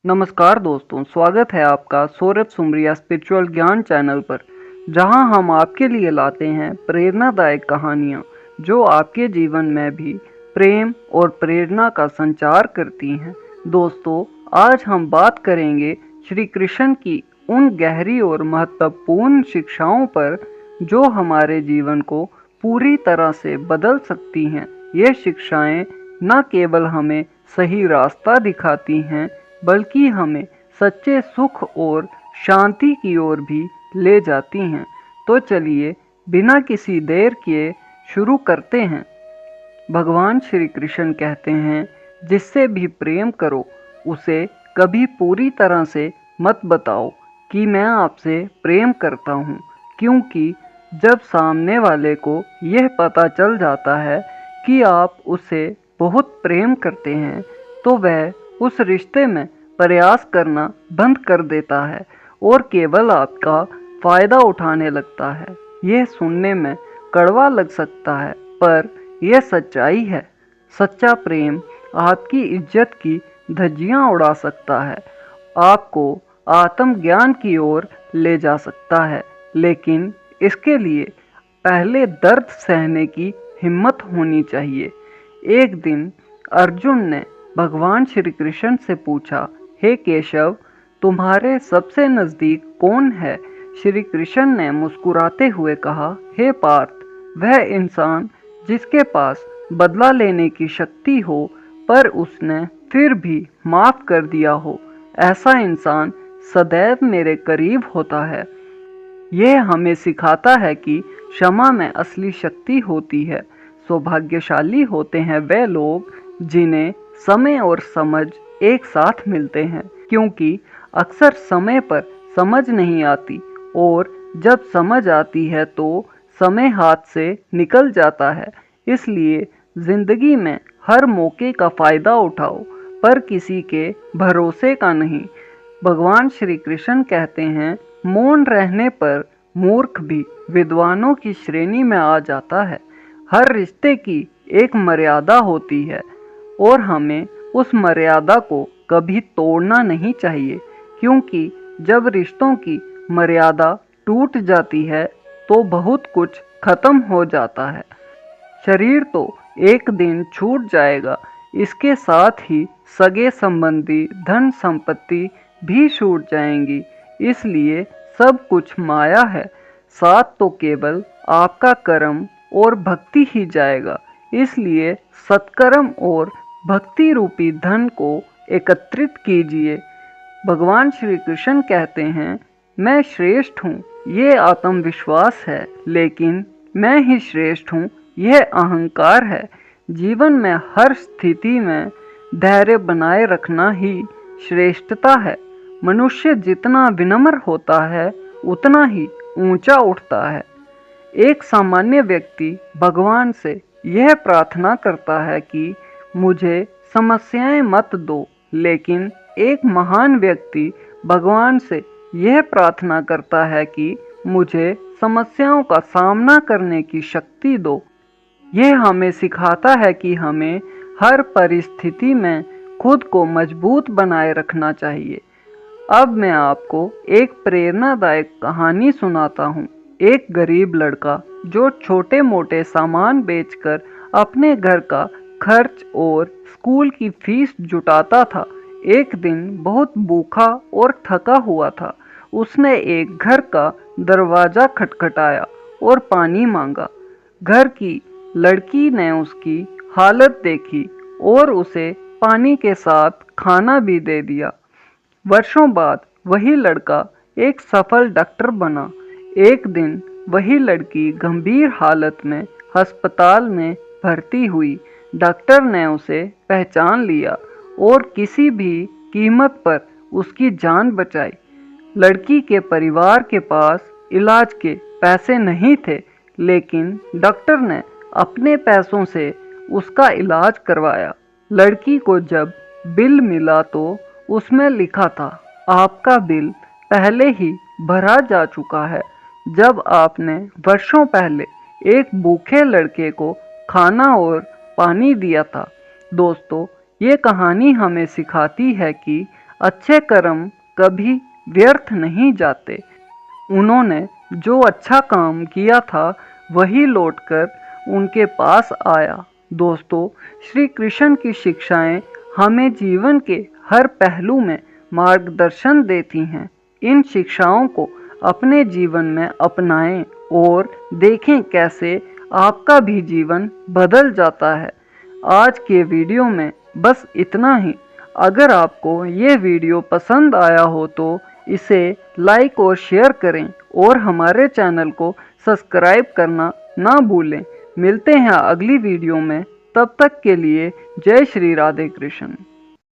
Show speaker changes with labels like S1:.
S1: नमस्कार दोस्तों, स्वागत है आपका सौरभ सुमरिया स्पिरिचुअल ज्ञान चैनल पर, जहां हम आपके लिए लाते हैं प्रेरणादायक कहानियां जो आपके जीवन में भी प्रेम और प्रेरणा का संचार करती हैं। दोस्तों, आज हम बात करेंगे श्री कृष्ण की उन गहरी और महत्वपूर्ण शिक्षाओं पर जो हमारे जीवन को पूरी तरह से बदल सकती हैं। ये शिक्षाएं न केवल हमें सही रास्ता दिखाती हैं, बल्कि हमें सच्चे सुख और शांति की ओर भी ले जाती हैं। तो चलिए बिना किसी देर किए शुरू करते हैं। भगवान श्री कृष्ण कहते हैं, जिससे भी प्रेम करो उसे कभी पूरी तरह से मत बताओ कि मैं आपसे प्रेम करता हूँ, क्योंकि जब सामने वाले को यह पता चल जाता है कि आप उसे बहुत प्रेम करते हैं, तो वह उस रिश्ते में प्रयास करना बंद कर देता है और केवल आपका फायदा उठाने लगता है। यह सुनने में कड़वा लग सकता है, पर यह सच्चाई है। सच्चा प्रेम आपकी इज्जत की धज्जियां उड़ा सकता है, आपको आत्मज्ञान की ओर ले जा सकता है, लेकिन इसके लिए पहले दर्द सहने की हिम्मत होनी चाहिए। एक दिन अर्जुन ने भगवान श्री कृष्ण से पूछा, हे केशव, तुम्हारे सबसे नजदीक कौन है? श्री कृष्ण ने मुस्कुराते हुए कहा, हे पार्थ, वह इंसान जिसके पास बदला लेने की शक्ति हो पर उसने फिर भी माफ कर दिया हो, ऐसा इंसान सदैव मेरे करीब होता है। यह हमें सिखाता है कि क्षमा में असली शक्ति होती है। सौभाग्यशाली होते हैं वे लोग जिन्हें समय और समझ एक साथ मिलते हैं, क्योंकि अक्सर समय पर समझ नहीं आती और जब समझ आती है तो समय हाथ से निकल जाता है। इसलिए जिंदगी में हर मौके का फायदा उठाओ, पर किसी के भरोसे का नहीं। भगवान श्री कृष्ण कहते हैं, मौन रहने पर मूर्ख भी विद्वानों की श्रेणी में आ जाता है। हर रिश्ते की एक मर्यादा होती है और हमें उस मर्यादा को कभी तोड़ना नहीं चाहिए, क्योंकि जब रिश्तों की मर्यादा टूट जाती है तो बहुत कुछ खत्म हो जाता है। शरीर तो एक दिन छूट जाएगा, इसके साथ ही सगे संबंधी, धन संपत्ति भी छूट जाएंगी। इसलिए सब कुछ माया है, साथ तो केवल आपका कर्म और भक्ति ही जाएगा। इसलिए सत्कर्म और भक्ति रूपी धन को एकत्रित कीजिए। भगवान श्री कृष्ण कहते हैं, मैं श्रेष्ठ हूँ ये आत्मविश्वास है, लेकिन मैं ही श्रेष्ठ हूँ यह अहंकार है। जीवन में हर स्थिति में धैर्य बनाए रखना ही श्रेष्ठता है। मनुष्य जितना विनम्र होता है उतना ही ऊंचा उठता है। एक सामान्य व्यक्ति भगवान से यह प्रार्थना करता है कि मुझे समस्याएं मत दो, लेकिन एक महान व्यक्ति भगवान से यह प्रार्थना करता है कि मुझे समस्याओं का सामना करने की शक्ति दो। यह हमें सिखाता है कि हमें हर परिस्थिति में खुद को मजबूत बनाए रखना चाहिए। अब मैं आपको एक प्रेरणादायक कहानी सुनाता हूँ। एक गरीब लड़का जो छोटे मोटे सामान बेचकर अपने घर का खर्च और स्कूल की फीस जुटाता था, एक दिन बहुत भूखा और थका हुआ था। उसने एक घर का दरवाजा खटखटाया और पानी मांगा। घर की लड़की ने उसकी हालत देखी और उसे पानी के साथ खाना भी दे दिया। वर्षों बाद वही लड़का एक सफल डॉक्टर बना। एक दिन वही लड़की गंभीर हालत में अस्पताल में भर्ती हुई। डॉक्टर ने उसे पहचान लिया और किसी भी कीमत पर उसकी जान बचाई। लड़की के परिवार के पास इलाज के पैसे नहीं थे, लेकिन डॉक्टर ने अपने पैसों से उसका इलाज करवाया। लड़की को जब बिल मिला तो उसमें लिखा था, आपका बिल पहले ही भरा जा चुका है, जब आपने वर्षों पहले एक भूखे लड़के को खाना और पानी दिया था। दोस्तों, ये कहानी हमें सिखाती है कि अच्छे कर्म कभी व्यर्थ नहीं जाते। उन्होंने जो अच्छा काम किया था वही लौटकर उनके पास आया। दोस्तों, श्री कृष्ण की शिक्षाएं हमें जीवन के हर पहलू में मार्गदर्शन देती हैं। इन शिक्षाओं को अपने जीवन में अपनाएं और देखें कैसे आपका भी जीवन बदल जाता है। आज के वीडियो में बस इतना ही। अगर आपको ये वीडियो पसंद आया हो तो इसे लाइक और शेयर करें और हमारे चैनल को सब्सक्राइब करना ना भूलें। मिलते हैं अगली वीडियो में, तब तक के लिए जय श्री राधे कृष्ण।